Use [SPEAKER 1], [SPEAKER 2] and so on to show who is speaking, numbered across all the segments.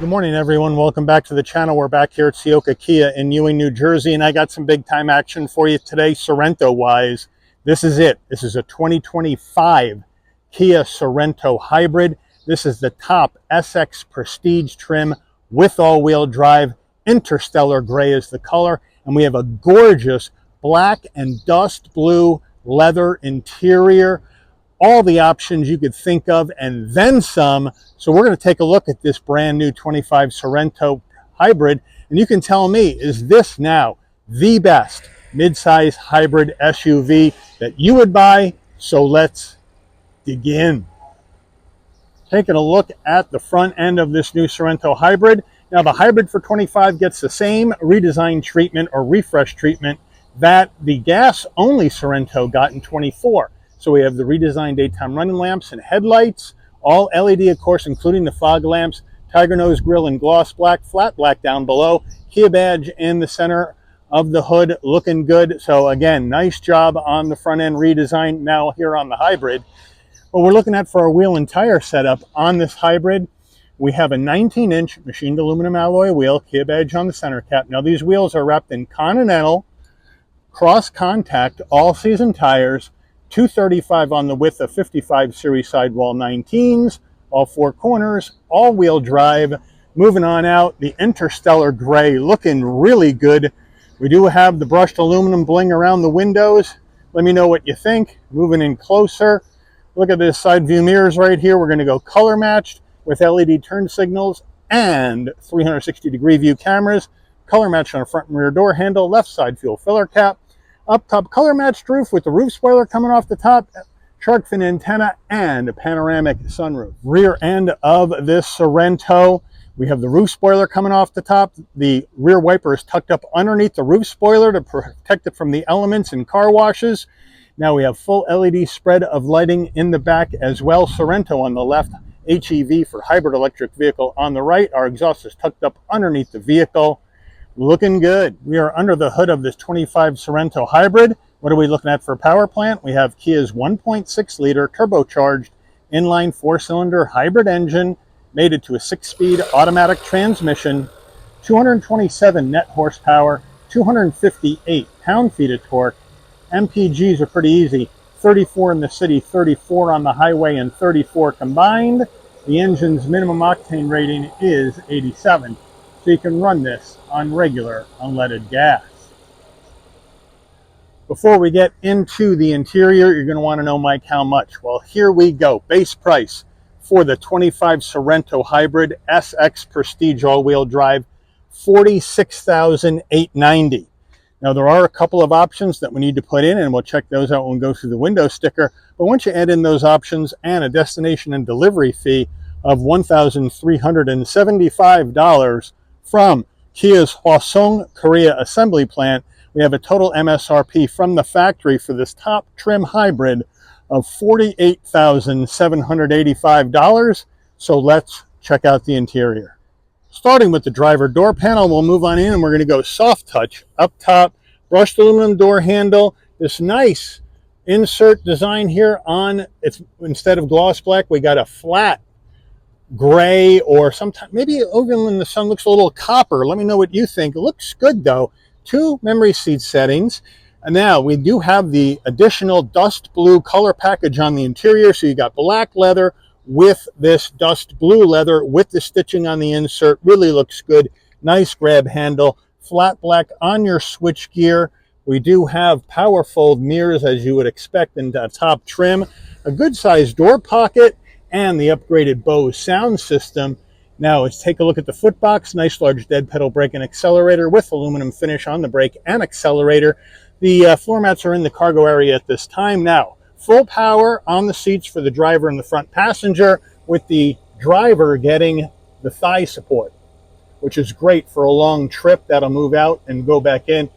[SPEAKER 1] Good morning, everyone. Welcome back to the channel. We're back here at Ciocca Kia in Ewing, New Jersey, and I got some big time action for you today, Sorento-wise. This is it. This is a 2025 Kia Sorento Hybrid. This is the top SX Prestige trim with all-wheel drive. Interstellar gray is the color, and we have a gorgeous black and dust blue leather interior. All the options you could think of and then some. So we're going to take a look at this brand new 25 Sorento Hybrid, and you can tell me, is this now the best midsize hybrid SUV that you would buy? So let's dig in. Taking a look at the front end of this new Sorento Hybrid. Now the Hybrid for 25 gets the same redesign treatment or refresh treatment that the gas-only Sorento got in 24. So we have the redesigned daytime running lamps and headlights, all LED, of course, including the fog lamps, tiger nose grille in gloss black, flat black down below, Kia badge in the center of the hood, looking good. So again, nice job on the front end redesign now here on the Hybrid. What we're looking at for our wheel and tire setup on this Hybrid, we have a 19-inch machined aluminum alloy wheel, Kia badge on the center cap. Now these wheels are wrapped in Continental cross-contact all-season tires, 235 on the width of 55 series sidewall 19s, all four corners, all-wheel drive. Moving on out, the Interstellar gray looking really good. We do have the brushed aluminum bling around the windows. Let me know what you think. Moving in closer, look at this side view mirrors right here. We're going to go color matched with LED turn signals and 360-degree view cameras. Color matched on a front and rear door handle, left side fuel filler cap. Up top, color matched roof with the roof spoiler coming off the top, shark fin antenna, and a panoramic sunroof. Rear end of this Sorento, we have the roof spoiler coming off the top. The rear wiper is tucked up underneath the roof spoiler to protect it from the elements and car washes. Now we have full LED spread of lighting in the back as well. Sorento on the left, HEV for hybrid electric vehicle on the right. Our exhaust is tucked up underneath the vehicle. Looking good. We are under the hood of this 25 Sorento Hybrid. What are we looking at for power plant? We have Kia's 1.6 liter turbocharged inline four-cylinder hybrid engine, mated to a 6-speed automatic transmission, 227 net horsepower, 258 pound-feet of torque. MPGs are pretty easy. 34 in the city, 34 on the highway, and 34 combined. The engine's minimum octane rating is 87. So you can run this on regular unleaded gas. Before we get into the interior, you're going to want to know, Mike, how much? Well, here we go. Base price for the 25 Sorento Hybrid SX Prestige all-wheel drive, $46,890. Now, there are a couple of options that we need to put in, and we'll check those out when we go through the window sticker. But once you add in those options and a destination and delivery fee of $1,375, from Kia's Hwaseong, Korea assembly plant, we have a total MSRP from the factory for this top trim hybrid of $48,785. So let's check out the interior. Starting with the driver door panel, we'll move on in and we're going to go soft touch. Up top, brushed aluminum door handle. This nice insert design here on, it's instead of gloss black, we got a flat gray, or sometimes maybe even when the sun looks a little copper. Let me know what you think. It looks good though. 2 memory seat settings, and now we do have the additional dust blue color package on the interior. So you got black leather with this dust blue leather with the stitching on the insert. Really looks good. Nice grab handle, flat black on your switch gear. We do have power fold mirrors as you would expect in the top trim, a good sized door pocket, and the upgraded Bose sound system. Now let's take a look at the footbox. Nice large dead pedal brake and accelerator with aluminum finish on the brake and accelerator. The floor mats are in the cargo area at this time. Now, full power on the seats for the driver and the front passenger, with the driver getting the thigh support, which is great for a long trip. That'll move out and go back in.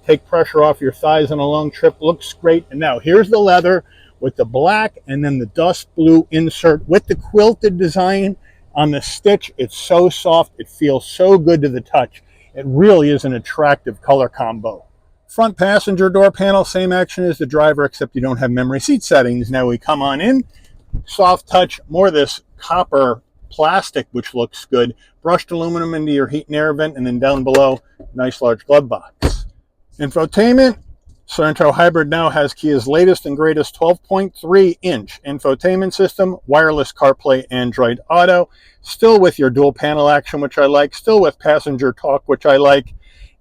[SPEAKER 1] Take pressure off your thighs on a long trip. Looks great. And now here's the leather with the black and then the dust blue insert with the quilted design on the stitch. It's so soft. It feels so good to the touch. It really is an attractive color combo. Front passenger door panel, same action as the driver, except you don't have memory seat settings. Now we come on in, soft touch, more of this copper plastic, which looks good, brushed aluminum into your heat and air vent, and then down below, nice large glove box. Infotainment. Sorento Hybrid now has Kia's latest and greatest 12.3-inch infotainment system, wireless CarPlay, Android Auto, still with your dual panel action, which I like, still with passenger talk, which I like.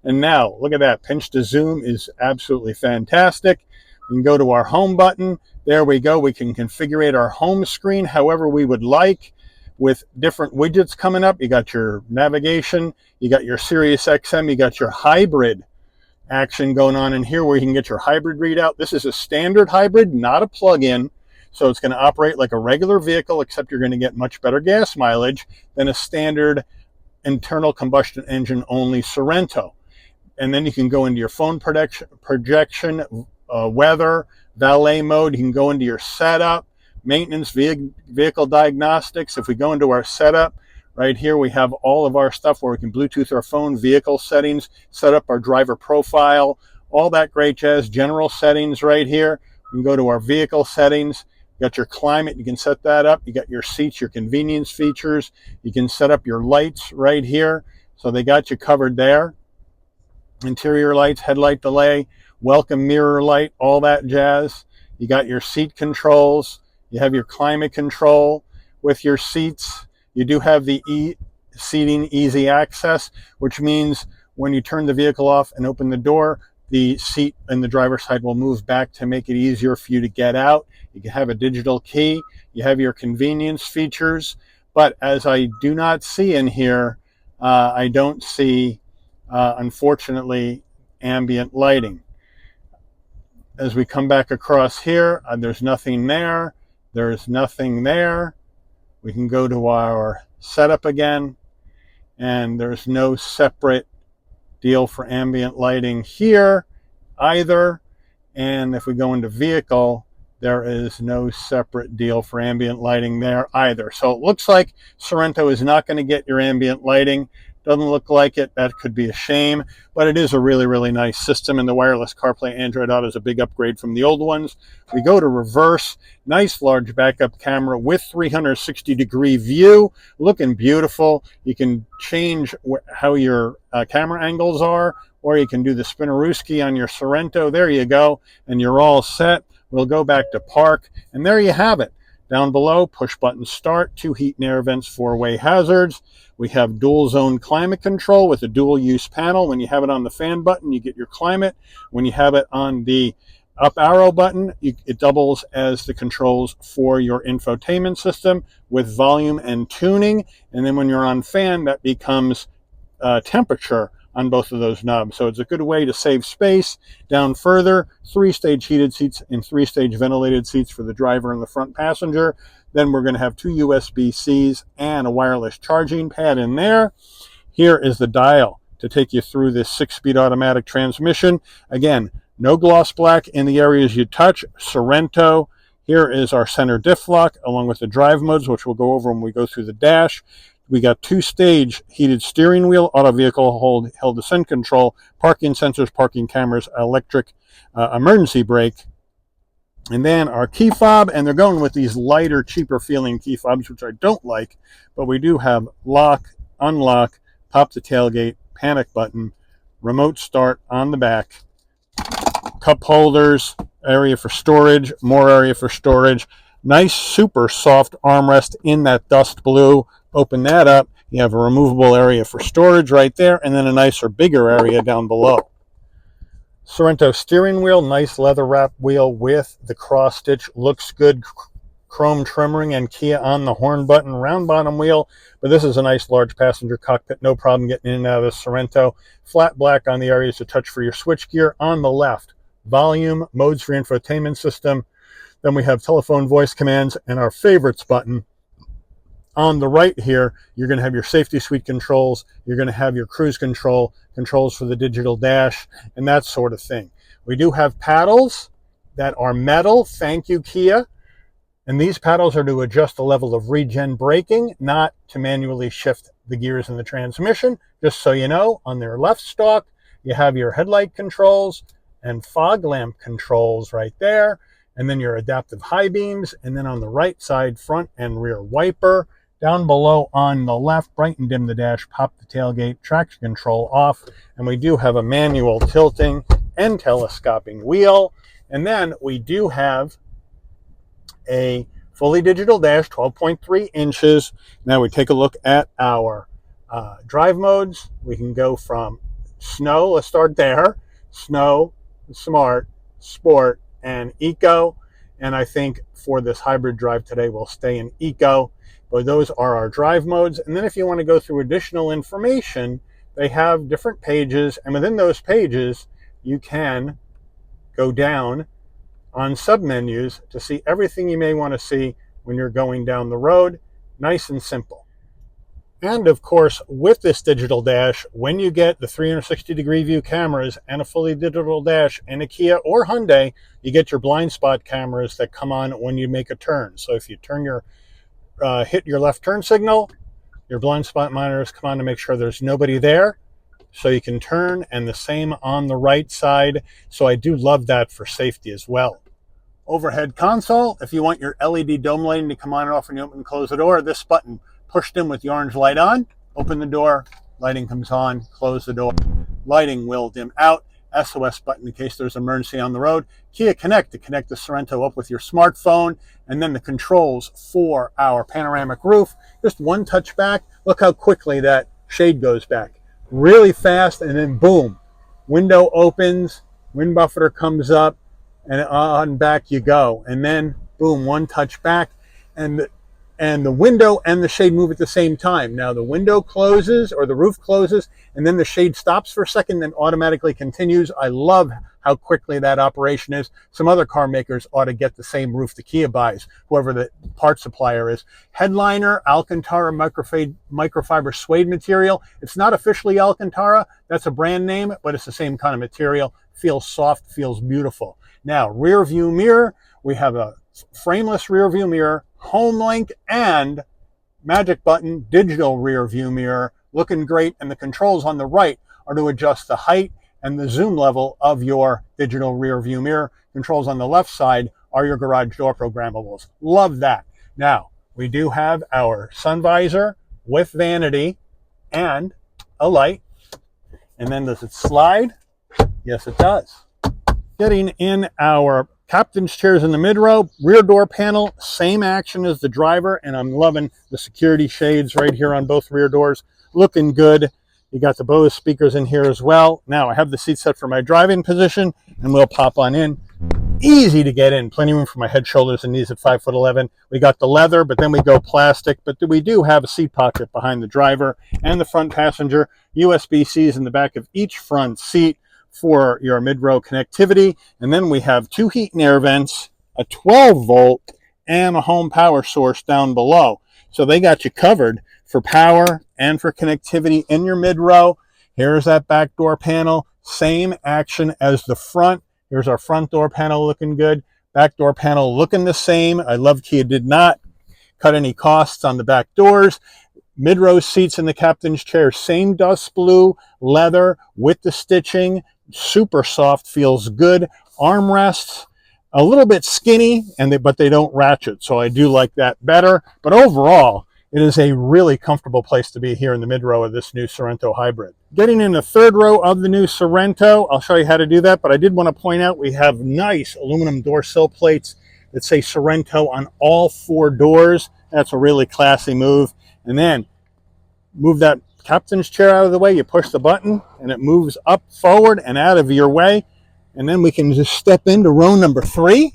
[SPEAKER 1] And now, look at that, pinch to zoom is absolutely fantastic. We can go to our home button. There we go. We can configure our home screen however we would like with different widgets coming up. You got your navigation, you got your Sirius XM, you got your hybrid action going on in here where you can get your hybrid readout. This is a standard hybrid, not a plug-in, so it's going to operate like a regular vehicle, except you're going to get much better gas mileage than a standard internal combustion engine only Sorento. And then you can go into your phone projection, weather, valet mode. You can go into your setup, maintenance, vehicle diagnostics. If we go into our setup, right here we have all of our stuff where we can Bluetooth our phone, vehicle settings, set up our driver profile, all that great jazz. General settings right here. We can go to our vehicle settings. You got your climate, you can set that up. You got your seats, your convenience features. You can set up your lights right here. So they got you covered there. Interior lights, headlight delay, welcome mirror light, all that jazz. You got your seat controls. You have your climate control with your seats. You do have the seating easy access, which means when you turn the vehicle off and open the door, the seat in the driver's side will move back to make it easier for you to get out. You can have a digital key. You have your convenience features. But as I do not see in here, I don't see, unfortunately, ambient lighting. As we come back across here, there's nothing there. There's nothing there. We can go to our setup again, and there's no separate deal for ambient lighting here either. And if we go into vehicle, there is no separate deal for ambient lighting there either. So it looks like Sorento is not going to get your ambient lighting. Doesn't look like it. That could be a shame, but it is a really, really nice system, and the wireless CarPlay Android Auto is a big upgrade from the old ones. We go to reverse. Nice large backup camera with 360-degree view, looking beautiful. You can change how your camera angles are, or you can do the spinnerooski on your Sorento. There you go, and you're all set. We'll go back to park, and there you have it. Down below, push button start, 2 heat and air vents, 4-way hazards. We have dual zone climate control with a dual use panel. When you have it on the fan button, you get your climate. When you have it on the up arrow button, it doubles as the controls for your infotainment system with volume and tuning. And then when you're on fan, that becomes temperature on both of those knobs. So it's a good way to save space. Down further, 3-stage heated seats and 3-stage ventilated seats for the driver and the front passenger. Then we're going to have 2 USB-Cs and a wireless charging pad in there. Here is the dial to take you through this 6-speed automatic transmission. Again, no gloss black in the areas you touch. Sorento. Here is our center diff lock along with the drive modes, which we'll go over when we go through the dash. We got 2-stage heated steering wheel, auto vehicle hill descent control, parking sensors, parking cameras, electric emergency brake, and then our key fob. And they're going with these lighter, cheaper feeling key fobs, which I don't like, but we do have lock, unlock, pop the tailgate, panic button, remote start on the back, cup holders, area for storage, more area for storage, nice super soft armrest in that dust blue. Open that up, you have a removable area for storage right there, and then a nicer, bigger area down below. Sorento steering wheel, nice leather wrap wheel with the cross stitch, looks good. Chrome trimming and Kia on the horn button, round bottom wheel, but this is a nice large passenger cockpit, no problem getting in and out of this Sorento. Flat black on the areas to touch for your switchgear. On the left, volume, modes for infotainment system. Then we have telephone voice commands and our favorites button. On the right here, you're going to have your safety suite controls. You're going to have your cruise control, controls for the digital dash, and that sort of thing. We do have paddles that are metal. Thank you, Kia. And these paddles are to adjust the level of regen braking, not to manually shift the gears in the transmission. Just so you know, on their left stalk, you have your headlight controls and fog lamp controls right there. And then your adaptive high beams. And then on the right side, front and rear wiper. Down below on the left, bright and dim the dash, pop the tailgate, traction control off, and we do have a manual tilting and telescoping wheel. And then we do have a fully digital dash, 12.3 inches. Now we take a look at our drive modes. We can go from snow, let's start there, snow, smart, sport, and eco. And I think for this hybrid drive today, we'll stay in eco. But those are our drive modes. And then if you want to go through additional information, they have different pages. And within those pages, you can go down on submenus to see everything you may want to see when you're going down the road. Nice and simple. And of course, with this digital dash, when you get the 360-degree view cameras and a fully digital dash in a Kia or Hyundai, you get your blind spot cameras that come on when you make a turn. So if you turn your hit your left turn signal, your blind spot monitors come on to make sure there's nobody there, so you can turn, and the same on the right side. So I do love that for safety as well. Overhead console, if you want your LED dome lighting to come on and off when you open and close the door, this button pushed in with the orange light on, open the door, lighting comes on, close the door, lighting will dim out, SOS button in case there's an emergency on the road, Kia Connect to connect the Sorento up with your smartphone, and then the controls for our panoramic roof. Just one touch back, look how quickly that shade goes back. Really fast, and then boom, window opens, wind buffeter comes up, and on back you go. And then boom, one touch back, and the window and the shade move at the same time. Now the window closes, or the roof closes, and then the shade stops for a second, then automatically continues. I love how quickly that operation is. Some other car makers ought to get the same roof the Kia buys, whoever the part supplier is. Headliner, Alcantara microfiber suede material. It's not officially Alcantara, that's a brand name, but it's the same kind of material. Feels soft, feels beautiful. Now, rear view mirror, we have a frameless rear view mirror, home link, and magic button digital rear view mirror, looking great. And the controls on the right are to adjust the height and the zoom level of your digital rear view mirror. Controls on the left side are your garage door programmables. Love that. Now, we do have our sun visor with vanity and a light. And then does it slide? Yes, it does. Getting in our captain's chairs in the mid row, rear door panel, same action as the driver, and I'm loving the security shades right here on both rear doors. Looking good. You got the Bose speakers in here as well. Now I have the seat set for my driving position, and we'll pop on in. Easy to get in, plenty of room for my head, shoulders, and knees at 5'11". We got the leather, but then we go plastic, but we do have a seat pocket behind the driver and the front passenger. USB-Cs in the back of each front seat for your mid-row connectivity. And then we have 2 heat and air vents, a 12-volt, and a home power source down below. So they got you covered for power and for connectivity in your mid-row. Here's that back door panel, same action as the front. Here's our front door panel looking good. Back door panel looking the same. I love Kia did not cut any costs on the back doors. Mid-row seats in the captain's chair, same dust blue leather with the stitching. Super soft, feels good. Armrests, a little bit skinny, but they don't ratchet, so I do like that better. But overall, it is a really comfortable place to be here in the mid row of this new Sorento hybrid. Getting in the third row of the new Sorento, I'll show you how to do that, but I did want to point out we have nice aluminum door sill plates that say Sorento on all 4 doors. That's a really classy move. And then move that captain's chair out of the way, you push the button and it moves up, forward, and out of your way. And then we can just step into row number 3.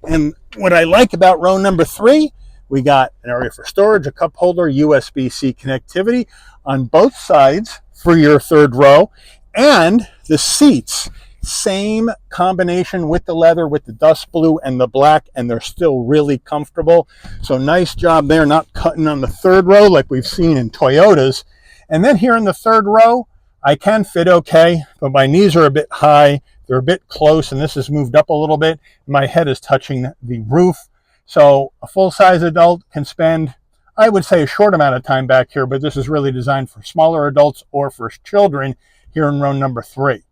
[SPEAKER 1] And what I like about row number 3, we got an area for storage, a cup holder, USB-C connectivity on both sides for your third row. And the seats, same combination with the leather, with the dust blue and the black, and they're still really comfortable. So nice job there, not cutting on the third row like we've seen in Toyotas. And then here in the third row, I can fit okay, but my knees are a bit high. They're a bit close, and this has moved up a little bit. My head is touching the roof. So a full-size adult can spend, I would say, a short amount of time back here, but this is really designed for smaller adults or for children here in row number 3.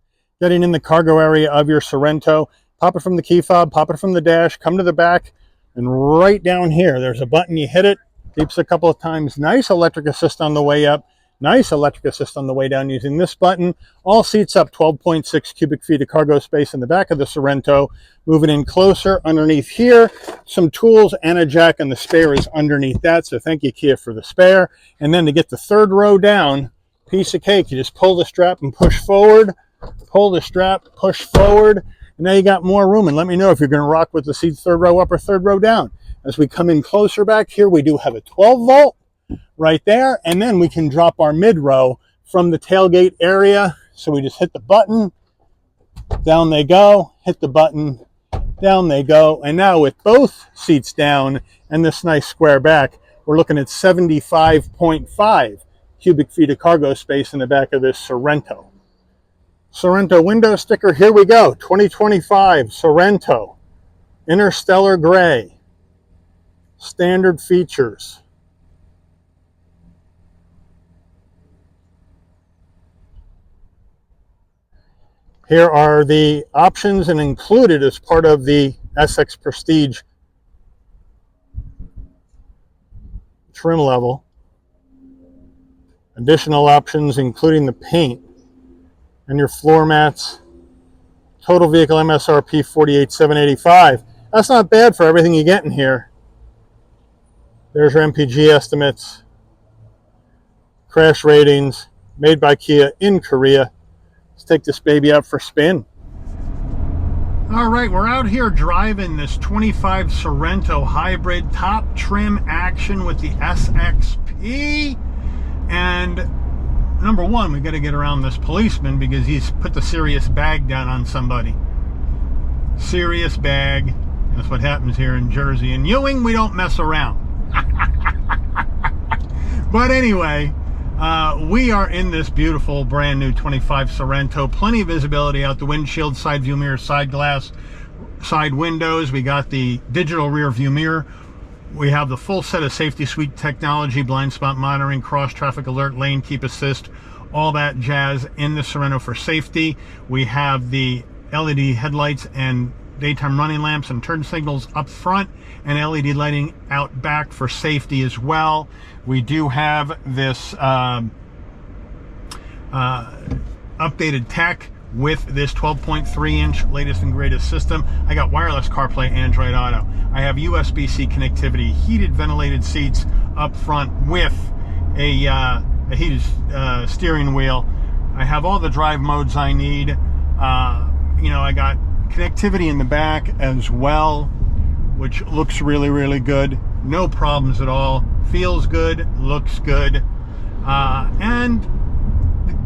[SPEAKER 1] Getting in the cargo area of your Sorento, pop it from the key fob, pop it from the dash, come to the back, and right down here, there's a button, you hit it, Beeps a couple of times. Nice electric assist on the way up. Nice electric assist on the way down using this button. All seats up, 12.6 cubic feet of cargo space in the back of the Sorento. Moving in closer, underneath here, some tools and a jack, and the spare is underneath that. So thank you, Kia, for the spare. And then to get the third row down, piece of cake. You just pull the strap and push forward. Pull the strap, push forward. And now you got more room. And let me know if you're going to rock with the seats third row up or third row down. As we come in closer back here, we do have a 12 volt. Right there, and then we can drop our mid row from the tailgate area. So we just hit the button, down they go, hit the button, down they go. And now with both seats down and this nice square back, we're looking at 75.5 cubic feet of cargo space in the back of this Sorento. Sorento window sticker, here we go. 2025 Sorento, Interstellar Gray, standard features. Here are the options, and included as part of the SX Prestige trim level. Additional options including the paint and your floor mats. Total vehicle MSRP $48,785. That's not bad for everything you get in here. There's your MPG estimates, crash ratings, made by Kia in Korea. Let's take this baby out for a spin. All right, we're out here driving this 25 Sorento hybrid, top trim action with the SXP. And number one, we got to get around this policeman because he's put the serious bag down on somebody. Serious bag. That's what happens here in Jersey. In Ewing, we don't mess around. But anyway, we are in this beautiful brand new 25 Sorento. Plenty of visibility out the windshield, side view mirror, side glass, side windows. We got the digital rear view mirror. We have the full set of safety suite technology, blind spot monitoring, cross traffic alert, lane keep assist, all that jazz in the Sorento for safety. We have the LED headlights and daytime running lamps and turn signals up front, and LED lighting out back for safety as well. We do have this updated tech with this 12.3-inch latest and greatest system. I got wireless CarPlay, Android Auto. I have USB-C connectivity, heated ventilated seats up front with a heated steering wheel. I have all the drive modes I need. I got connectivity in the back as well, which looks really, really good. No problems at all. Feels good, looks good. And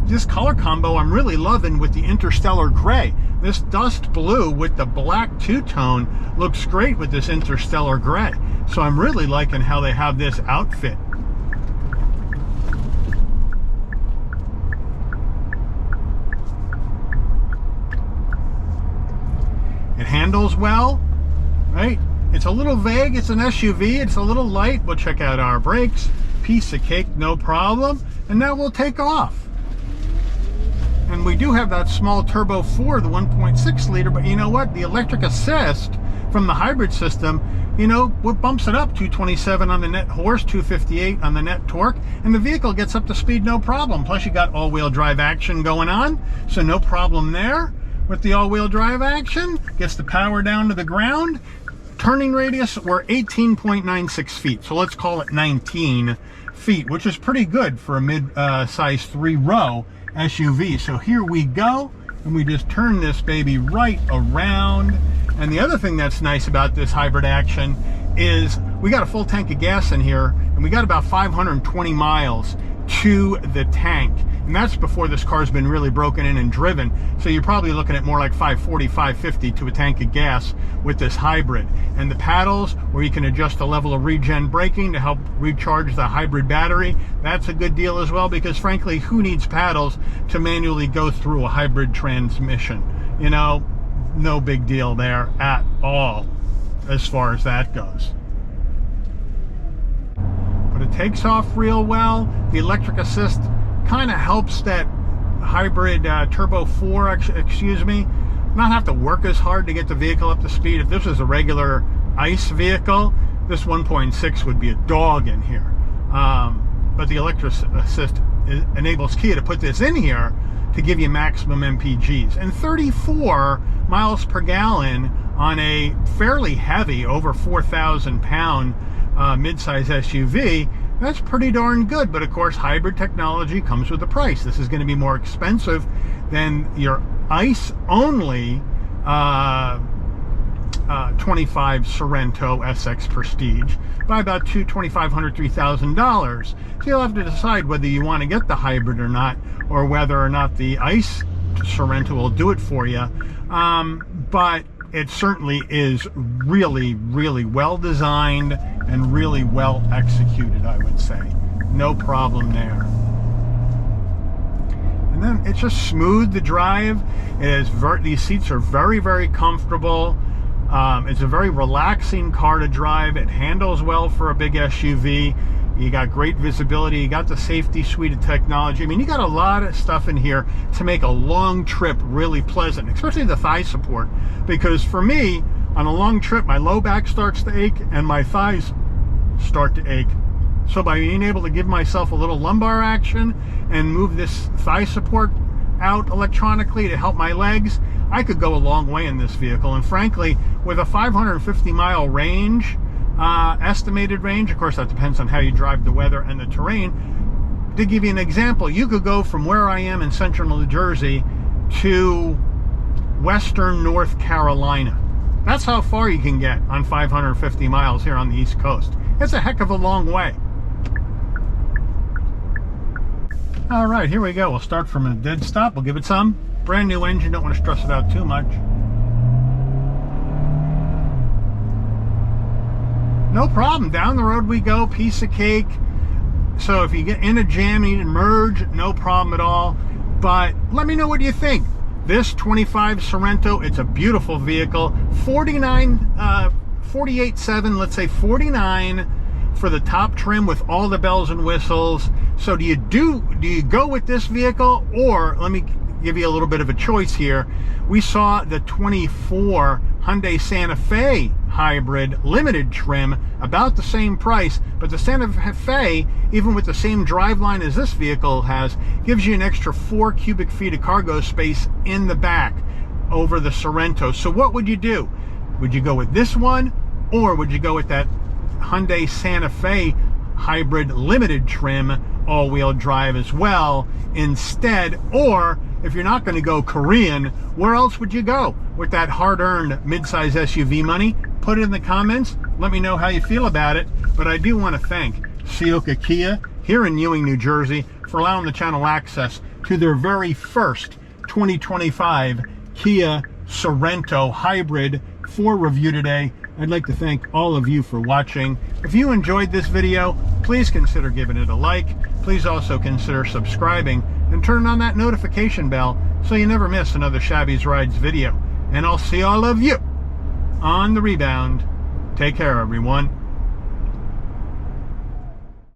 [SPEAKER 1] this color combo I'm really loving with the Interstellar Gray. This dust blue with the black two-tone looks great with this Interstellar Gray. So I'm really liking how they have this outfit. It handles well, right? It's a little vague. It's an SUV. It's a little light. We'll check out our brakes. Piece of cake, no problem. And now we'll take off. And we do have that small turbo 4, the 1.6 liter, but you know what? The electric assist from the hybrid system, what bumps it up? 227 on the net horse, 258 on the net torque, and the vehicle gets up to speed no problem. Plus you got all-wheel drive action going on, so no problem there. With the all-wheel drive action, gets the power down to the ground. Turning radius, we're 18.96 feet, so let's call it 19 feet, which is pretty good for a mid-size 3-row SUV. So here we go, and we just turn this baby right around. And the other thing that's nice about this hybrid action is we got a full tank of gas in here, and we got about 520 miles to the tank. And that's before this car's been really broken in and driven. So you're probably looking at more like 540, 550 to a tank of gas with this hybrid. And the paddles, where you can adjust the level of regen braking to help recharge the hybrid battery, that's a good deal as well, because frankly, who needs paddles to manually go through a hybrid transmission? No big deal there at all as far as that goes. But it takes off real well. The electric assist kind of helps that hybrid turbo 4, not have to work as hard to get the vehicle up to speed. If this was a regular ICE vehicle, This 1.6 would be a dog in here. But the electric assist enables Kia to put this in here to give you maximum MPGs. And 34 miles per gallon on a fairly heavy, over 4,000 pound midsize SUV, that's pretty darn good. But of course, hybrid technology comes with a price. This is going to be more expensive than your ICE only 25 Sorento SX Prestige by about $2,500, $3,000. So you'll have to decide whether you want to get the hybrid or not, or whether or not the ICE Sorento will do it for you. But it certainly is really, really well designed and really well executed, I would say. No problem there. And then it's just smooth to drive. It is these seats are very, very comfortable. It's a very relaxing car to drive. It handles well for a big SUV. You got great visibility. You got the safety suite of technology. I mean, you got a lot of stuff in here to make a long trip really pleasant, especially the thigh support. Because for me, on a long trip, my low back starts to ache and my thighs start to ache. So by being able to give myself a little lumbar action and move this thigh support out electronically to help my legs, I could go a long way in this vehicle. And frankly, with a 550 mile range, estimated range, of course that depends on how you drive, the weather and the terrain. To give you an example, you could go from where I am in central New Jersey to western North Carolina. That's how far you can get on 550 miles here on the East Coast. It's a heck of a long way. All right, here we go. We'll start from a dead stop. We'll give it some. Brand new engine, don't want to stress it out too much. No problem, down the road we go, piece of cake. So if you get in a jam, you need to merge, no problem at all. But let me know what you think. This 25 Sorento, it's a beautiful vehicle. 48.7, let's say 49 for the top trim with all the bells and whistles. So do you go with this vehicle, or let me give you a little bit of a choice here. We saw the 24 Hyundai Santa Fe hybrid limited trim, about the same price, but the Santa Fe, even with the same driveline as this vehicle has, gives you an extra 4 cubic feet of cargo space in the back over the Sorento. So what would you do? Would you go with this one, or would you go with that Hyundai Santa Fe hybrid limited trim all-wheel drive as well instead? Or if you're not going to go Korean, where else would you go with that hard-earned midsize SUV money? Put it in the comments. Let me know how you feel about it. But I do want to thank Ciocca Kia here in Ewing, New Jersey, for allowing the channel access to their very first 2025 Kia Sorento hybrid for review today. I'd like to thank all of you for watching. If you enjoyed this video, please consider giving it a like. Please also consider subscribing and turn on that notification bell so you never miss another Shabby's Rides video. And I'll see all of you on the rebound. Take care, everyone.